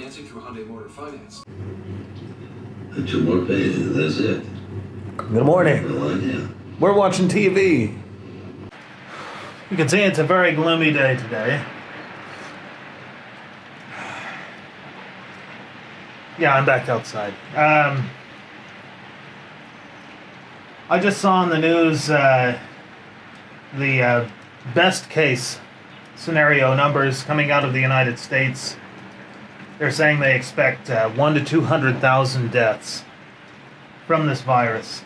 financing through Hyundai Motor Finance. 2 more pages, that's it. Good morning. Well, yeah. We're watching TV. You can see it's a very gloomy day today. Yeah, I'm back outside. I just saw on the news the best case scenario numbers coming out of the United States. They're saying they expect 1 to 200,000 deaths from this virus.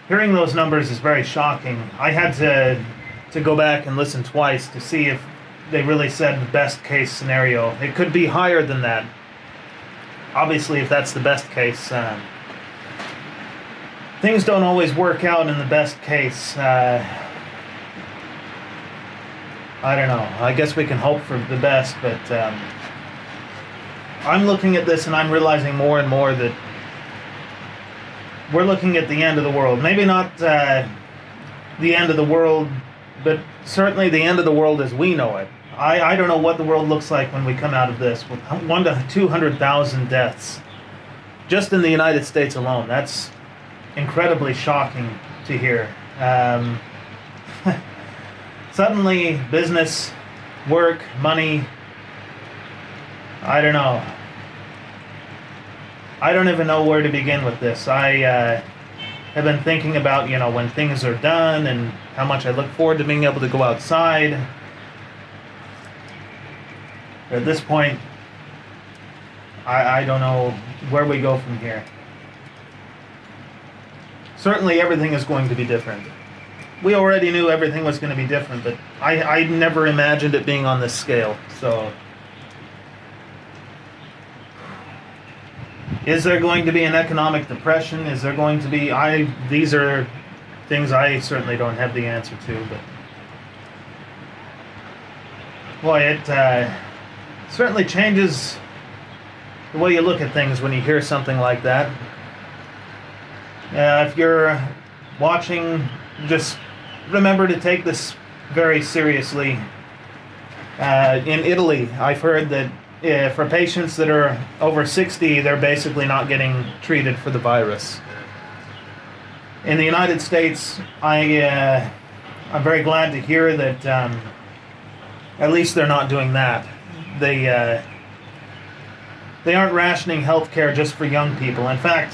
Hearing those numbers is very shocking. I had to go back and listen twice to see if they really said the best case scenario. It could be higher than that. Obviously, if that's the best case, things don't always work out in the best case. I don't know. I guess we can hope for the best, but I'm looking at this and I'm realizing more and more that we're looking at the end of the world. Maybe not the end of the world, but certainly the end of the world as we know it. I don't know what the world looks like when we come out of this, with 1 to 200,000 deaths just in the United States alone. That's incredibly shocking to hear. Suddenly, business, work, money, I don't know. I don't even know where to begin with this. I have been thinking about, when things are done and how much I look forward to being able to go outside. At this point, I don't know where we go from here. Certainly everything is going to be different. We already knew everything was going to be different, but I never imagined it being on this scale. So, is there going to be an economic depression? Is there going to be... These are things I certainly don't have the answer to, but... Boy, it certainly changes the way you look at things when you hear something like that. If you're watching, just remember to take this very seriously. In Italy, I've heard that for patients that are over 60, they're basically not getting treated for the virus. In the United States, I'm very glad to hear that at least they're not doing that. They aren't rationing healthcare just for young people. In fact,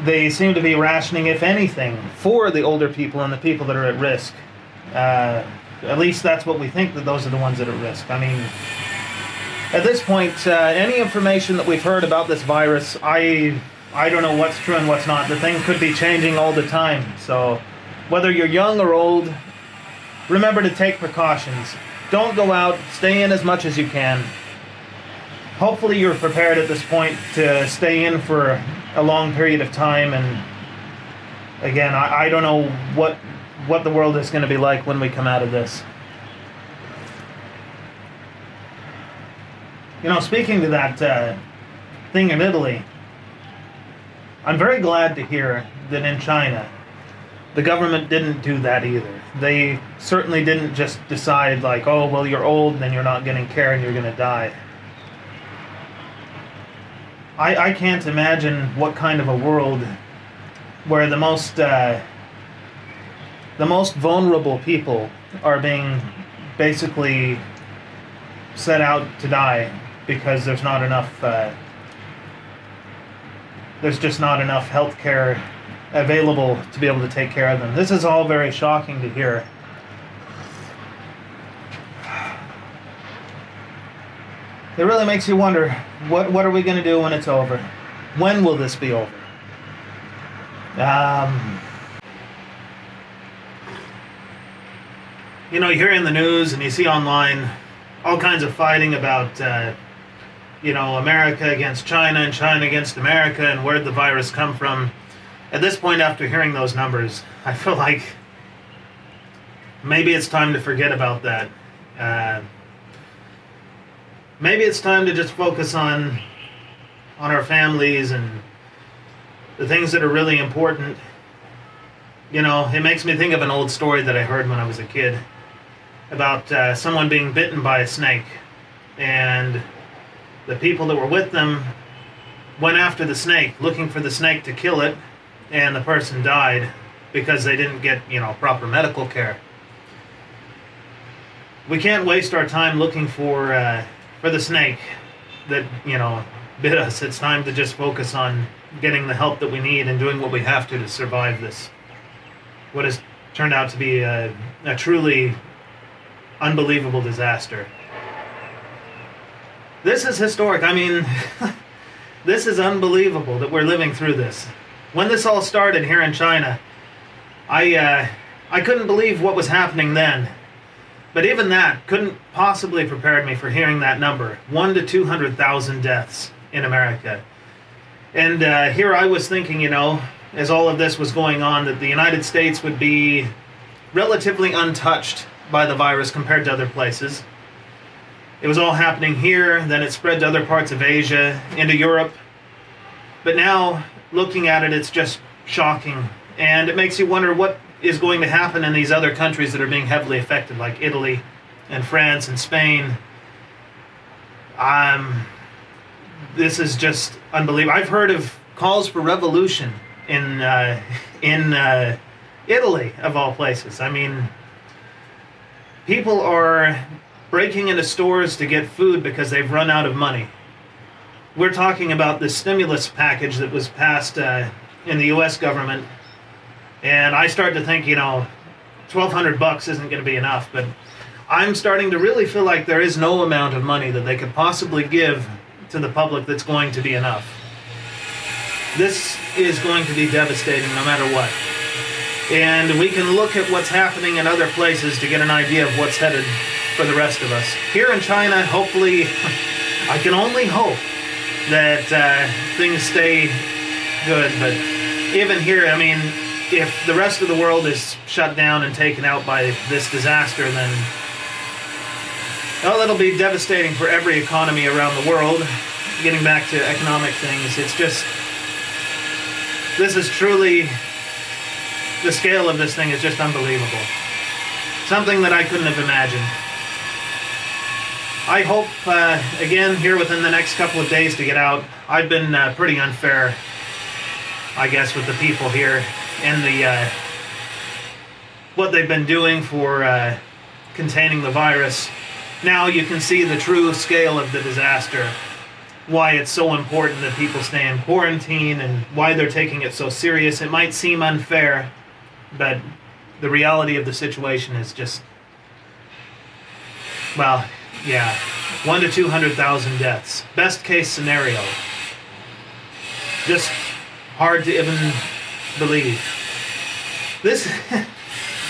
they seem to be rationing, if anything, for the older people and the people that are at risk. At least that's what we think, that those are the ones that are at risk. I mean, at this point, any information that we've heard about this virus, I don't know what's true and what's not. The thing could be changing all the time. So whether you're young or old, remember to take precautions. Don't go out. Stay in as much as you can. Hopefully you're prepared at this point to stay in for a long period of time. And again, I don't know what the world is going to be like when we come out of this. Speaking to that thing in Italy, I'm very glad to hear that in China, the government didn't do that either. They certainly didn't just decide like, oh, well, you're old and then you're not getting care and you're going to die. I can't imagine what kind of a world where the most vulnerable people are being basically set out to die because there's not enough. There's just not enough health care available to be able to take care of them. This is all very shocking to hear. It really makes you wonder, what are we going to do when it's over? When will this be over? You hear in the news and you see online all kinds of fighting about, America against China and China against America and where'd the virus come from. At this point, after hearing those numbers, I feel like maybe it's time to forget about that. Maybe it's time to just focus on our families and the things that are really important. It makes me think of an old story that I heard when I was a kid. about someone being bitten by a snake, and the people that were with them went after the snake, looking for the snake to kill it, and the person died because they didn't get, proper medical care. We can't waste our time looking for the snake that, bit us. It's time to just focus on getting the help that we need and doing what we have to survive this. What has turned out to be a truly unbelievable disaster. This is historic. I mean, this is unbelievable that we're living through this. When this all started here in China, I couldn't believe what was happening then. But even that couldn't possibly prepare me for hearing that number. 1 to 200,000 deaths in America. And here I was thinking, as all of this was going on, that the United States would be relatively untouched by the virus compared to other places. It was all happening here, then it spread to other parts of Asia, into Europe. But now, looking at it, it's just shocking. And it makes you wonder what is going to happen in these other countries that are being heavily affected, like Italy and France and Spain. This is just unbelievable. I've heard of calls for revolution in Italy, of all places. I mean, people are breaking into stores to get food because they've run out of money. We're talking about the stimulus package that was passed in the U.S. government, and I start to think, $1,200 isn't going to be enough, but I'm starting to really feel like there is no amount of money that they could possibly give to the public that's going to be enough. This is going to be devastating no matter what. And we can look at what's happening in other places to get an idea of what's headed for the rest of us. Here in China, hopefully, I can only hope that things stay good. But even here, I mean, if the rest of the world is shut down and taken out by this disaster, then it'll be devastating for every economy around the world. Getting back to economic things, it's just, this is truly, the scale of this thing is just unbelievable. Something that I couldn't have imagined. I hope, again, here within the next couple of days to get out. I've been pretty unfair, I guess, with the people here and the what they've been doing for containing the virus. Now you can see the true scale of the disaster, why it's so important that people stay in quarantine and why they're taking it so serious. It might seem unfair, but the reality of the situation is just, well, yeah, 1 to 200,000 deaths. Best case scenario. Just hard to even believe. This,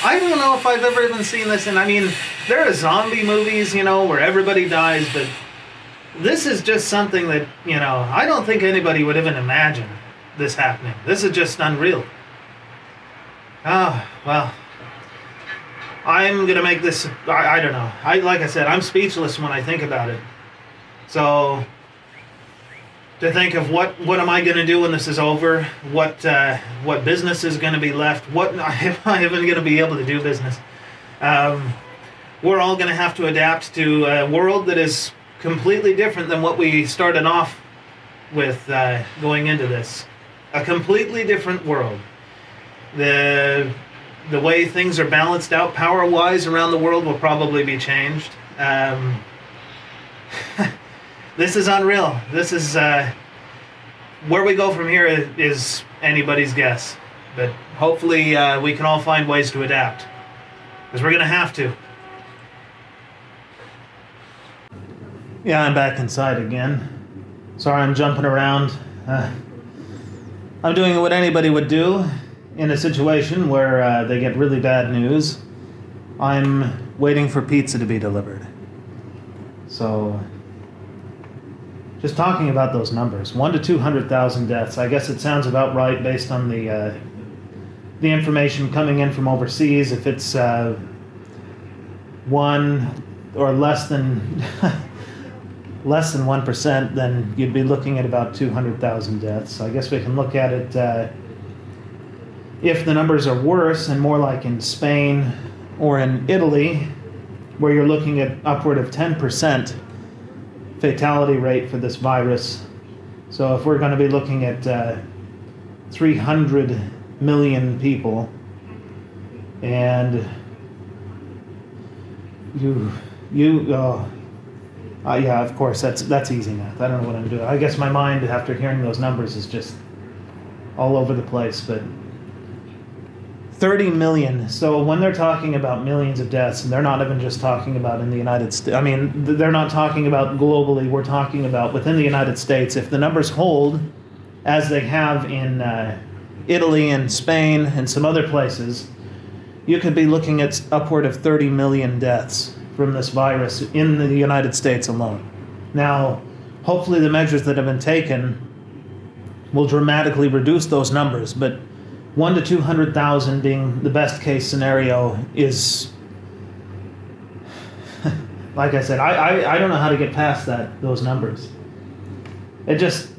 I don't know if I've ever even seen this, and I mean, there are zombie movies, where everybody dies, but this is just something that, I don't think anybody would even imagine this happening. This is just unreal. Well, I'm going to make this, I don't know. Like I said, I'm speechless when I think about it. So, to think of what am I going to do when this is over? What business is going to be left? What am I even going to be able to do business? We're all going to have to adapt to a world that is completely different than what we started off with going into this. A completely different world. The way things are balanced out power-wise around the world will probably be changed. This is unreal. This is where we go from here is anybody's guess. But hopefully we can all find ways to adapt, because we're going to have to. Yeah, I'm back inside again. Sorry I'm jumping around. I'm doing what anybody would do in a situation where they get really bad news. I'm waiting for pizza to be delivered. So, just talking about those numbers, 1 to 200,000 deaths. I guess it sounds about right based on the information coming in from overseas. If it's 1 or less than less than 1%, then you'd be looking at about 200,000 deaths. I guess we can look at it. If the numbers are worse and more like in Spain or in Italy, where you're looking at upward of 10% fatality rate for this virus. So if we're going to be looking at 300 million people, and yeah, of course, that's easy math. I don't know what I'm doing. I guess my mind, after hearing those numbers, is just all over the place. But 30 million. So when they're talking about millions of deaths, and they're not even just talking about in the United States. I mean, they're not talking about globally. We're talking about within the United States. If the numbers hold, as they have in Italy and Spain and some other places, you could be looking at upward of 30 million deaths from this virus in the United States alone. Now, hopefully the measures that have been taken will dramatically reduce those numbers, but 1 to 200,000 being the best case scenario is, like I said, I don't know how to get past those numbers. It just,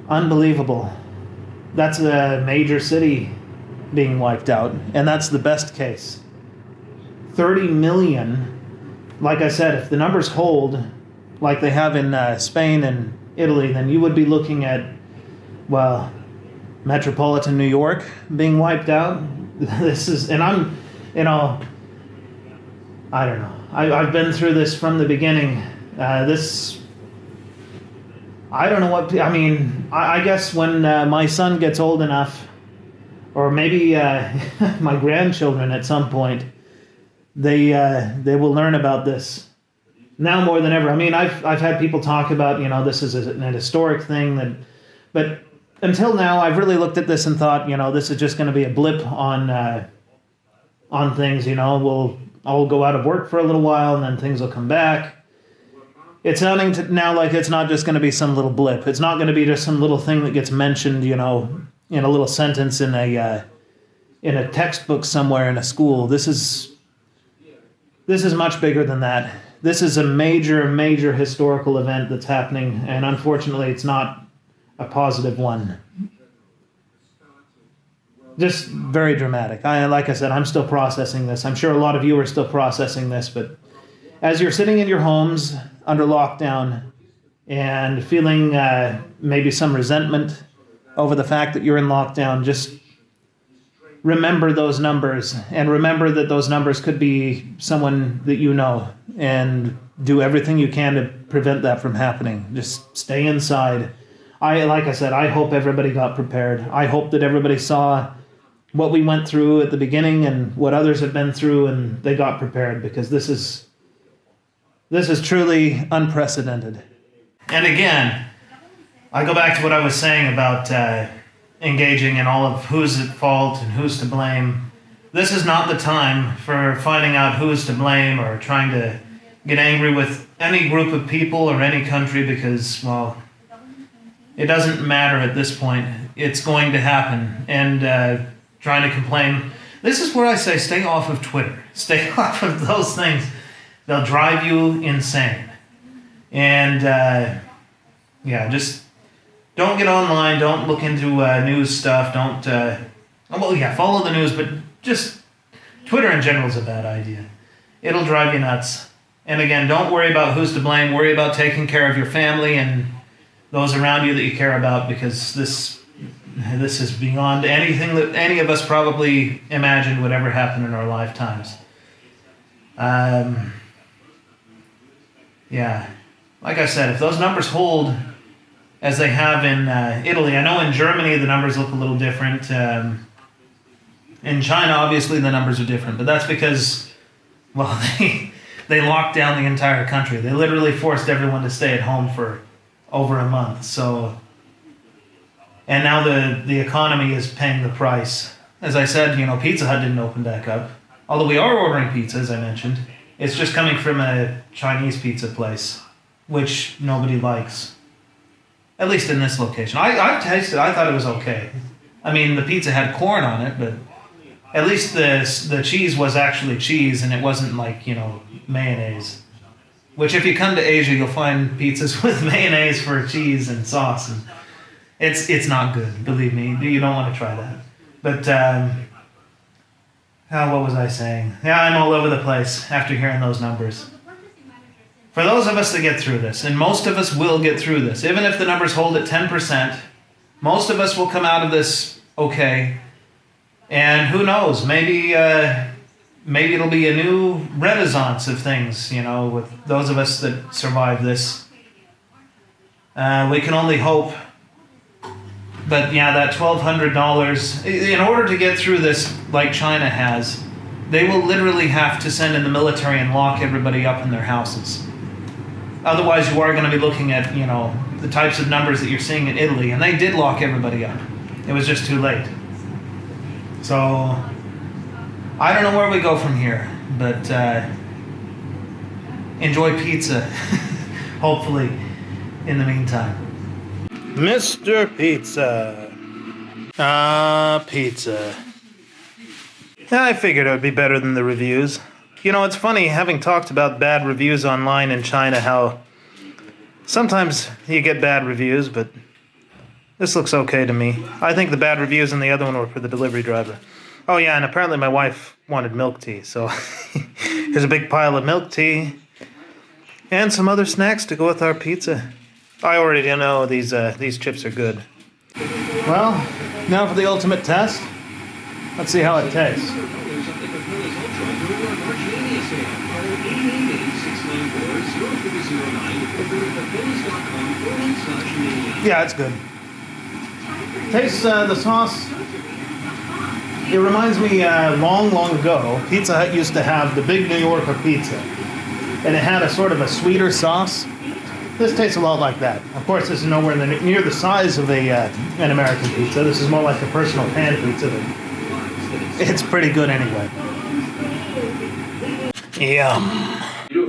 unbelievable. That's a major city being wiped out, and that's the best case. 30 million, like I said, if the numbers hold like they have in Spain and Italy, then you would be looking at, well, metropolitan New York being wiped out. This is, and I'm, I don't know. I've been through this from the beginning. I don't know what, I guess when my son gets old enough, or maybe my grandchildren at some point, they will learn about this now more than ever. I mean, I've had people talk about, this is an historic thing, but until now, I've really looked at this and thought, this is just going to be a blip on things. I'll go out of work for a little while, and then things will come back. It's sounding now like it's not just going to be some little blip. It's not going to be just some little thing that gets mentioned, in a little sentence in a textbook somewhere in a school. This is much bigger than that. This is a major, major historical event that's happening, and unfortunately, it's not a positive one. Just very dramatic. Like I said, I'm still processing this. I'm sure a lot of you are still processing this, but as you're sitting in your homes under lockdown and feeling maybe some resentment over the fact that you're in lockdown, just remember those numbers, and remember that those numbers could be someone that you know, and do everything you can to prevent that from happening. Just stay inside. Like I said, I hope everybody got prepared. I hope that everybody saw what we went through at the beginning and what others have been through, and they got prepared, because this is truly unprecedented. And again, I go back to what I was saying about engaging in all of who's at fault and who's to blame. This is not the time for finding out who's to blame or trying to get angry with any group of people or any country, because, well, it doesn't matter at this point. It's going to happen. And trying to complain. This is where I say stay off of Twitter. Stay off of those things. They'll drive you insane. And just don't get online. Don't look into news stuff. Don't, follow the news, but just Twitter in general is a bad idea. It'll drive you nuts. And again, don't worry about who's to blame. Worry about taking care of your family and those around you that you care about, because this is beyond anything that any of us probably imagined would ever happen in our lifetimes. Like I said, if those numbers hold as they have in Italy, I know in Germany the numbers look a little different. In China, obviously the numbers are different, but that's because, well, they locked down the entire country. They literally forced everyone to stay at home for over a month. So, and now the economy is paying the price. As I said, Pizza Hut didn't open back up. Although we are ordering pizza, as I mentioned. It's just coming from a Chinese pizza place, which nobody likes. At least in this location. I tasted it. I thought it was okay. I mean, the pizza had corn on it, but at least the cheese was actually cheese, and it wasn't like, mayonnaise. Which, if you come to Asia, you'll find pizzas with mayonnaise for cheese and sauce, and it's not good. Believe me, you don't want to try that. But What was I saying? Yeah, I'm all over the place after hearing those numbers. For those of us that get through this, and most of us will get through this, even if the numbers hold at 10%, most of us will come out of this okay. And who knows, maybe it'll be a new renaissance of things, with those of us that survive this. We can only hope. But yeah, that $1,200, in order to get through this like China has, they will literally have to send in the military and lock everybody up in their houses. Otherwise, you are going to be looking at, the types of numbers that you're seeing in Italy, and they did lock everybody up. It was just too late. So, I don't know where we go from here, but enjoy pizza, hopefully, in the meantime. Mr. Pizza. Pizza. I figured it would be better than the reviews. It's funny, having talked about bad reviews online in China, how sometimes you get bad reviews, but this looks okay to me. I think the bad reviews in the other one were for the delivery driver. Oh yeah, and apparently my wife wanted milk tea, so here's a big pile of milk tea and some other snacks to go with our pizza. I already know these chips are good. Well, now for the ultimate test. Let's see how it tastes. Yeah, it's good. Tastes the sauce. It reminds me long ago, Pizza Hut used to have the big New Yorker pizza, and it had a sort of a sweeter sauce. This tastes a lot like that. Of course, this is nowhere near the size of an American pizza. This is more like a personal pan pizza, but it's pretty good anyway. Yum.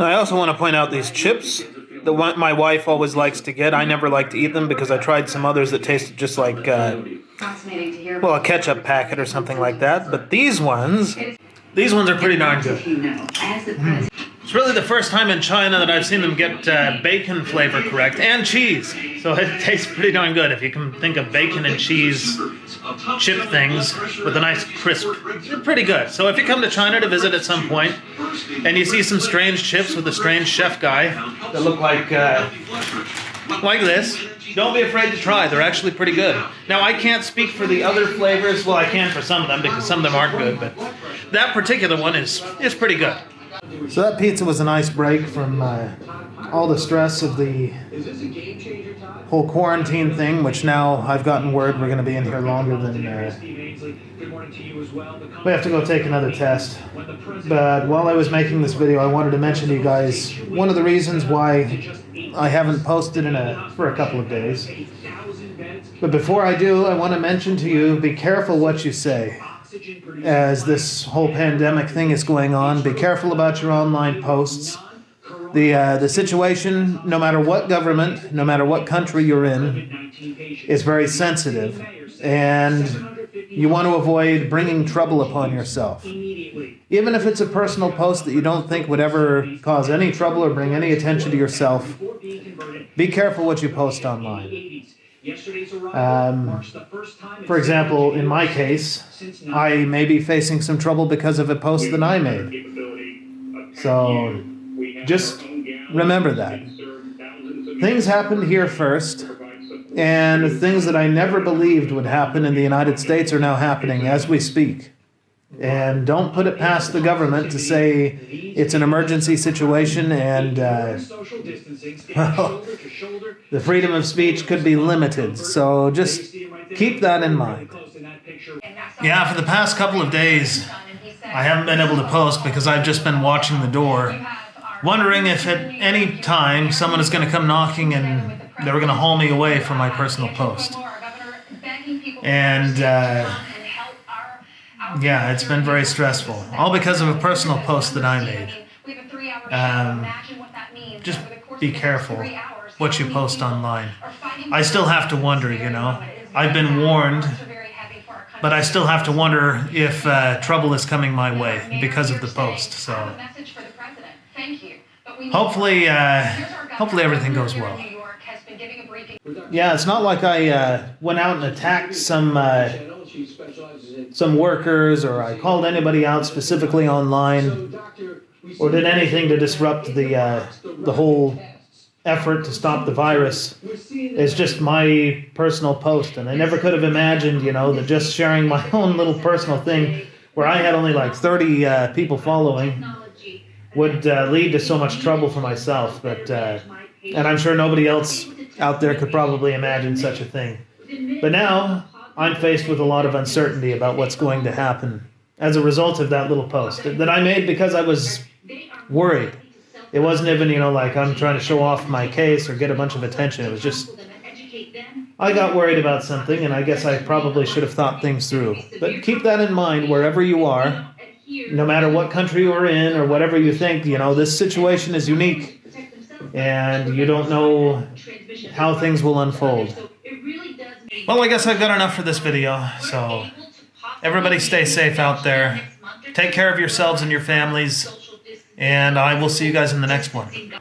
I also want to point out these chips. The one my wife always likes to get. I never like to eat them because I tried some others that tasted just like, a ketchup packet or something like that. But these ones are pretty darn good. It's really the first time in China that I've seen them get bacon flavor correct, and cheese. So it tastes pretty darn good. If you can think of bacon and cheese chip things with a nice crisp, they're pretty good. So if you come to China to visit at some point, and you see some strange chips with a strange chef guy that look like this, don't be afraid to try. They're actually pretty good. Now, I can't speak for the other flavors. Well, I can for some of them because some of them aren't good, but that particular one is pretty good. So that pizza was a nice break from all the stress of the whole quarantine thing, which now I've gotten word we're going to be in here longer than... we have to go take another test. But while I was making this video, I wanted to mention to you guys one of the reasons why I haven't posted for a couple of days. But before I do, I want to mention to you, be careful what you say. As this whole pandemic thing is going on, be careful about your online posts. The situation, no matter what government, no matter what country you're in, is very sensitive, and you want to avoid bringing trouble upon yourself. Even if it's a personal post that you don't think would ever cause any trouble or bring any attention to yourself, be careful what you post online. For example, in my case, I may be facing some trouble because of a post that I made. So just remember that. Things happened here first, and things that I never believed would happen in the United States are now happening as we speak. And don't put it past the government to say it's an emergency situation and, the freedom of speech could be limited. So just keep that in mind. Yeah, for the past couple of days, I haven't been able to post because I've just been watching the door, wondering if at any time someone is going to come knocking and they were going to haul me away from my personal post. And, yeah, it's been very stressful. All because of a personal post that I made. Just be careful what you post online. I still have to wonder, I've been warned, but I still have to wonder if trouble is coming my way because of the post. So hopefully everything goes well. Yeah, it's not like I went out and attacked some workers, or I called anybody out specifically online, or did anything to disrupt the whole effort to stop the virus. It's just my personal post, and I never could have imagined, that just sharing my own little personal thing, where I had only like 30 people following, would lead to so much trouble for myself. But and I'm sure nobody else out there could probably imagine such a thing. But now I'm faced with a lot of uncertainty about what's going to happen as a result of that little post that I made because I was worried. It wasn't even, like I'm trying to show off my case or get a bunch of attention. It was just, I got worried about something, and I guess I probably should have thought things through. But keep that in mind wherever you are, no matter what country you're in or whatever you think, this situation is unique, and you don't know how things will unfold. Well, I guess I've got enough for this video, so everybody stay safe out there. Take care of yourselves and your families, and I will see you guys in the next one.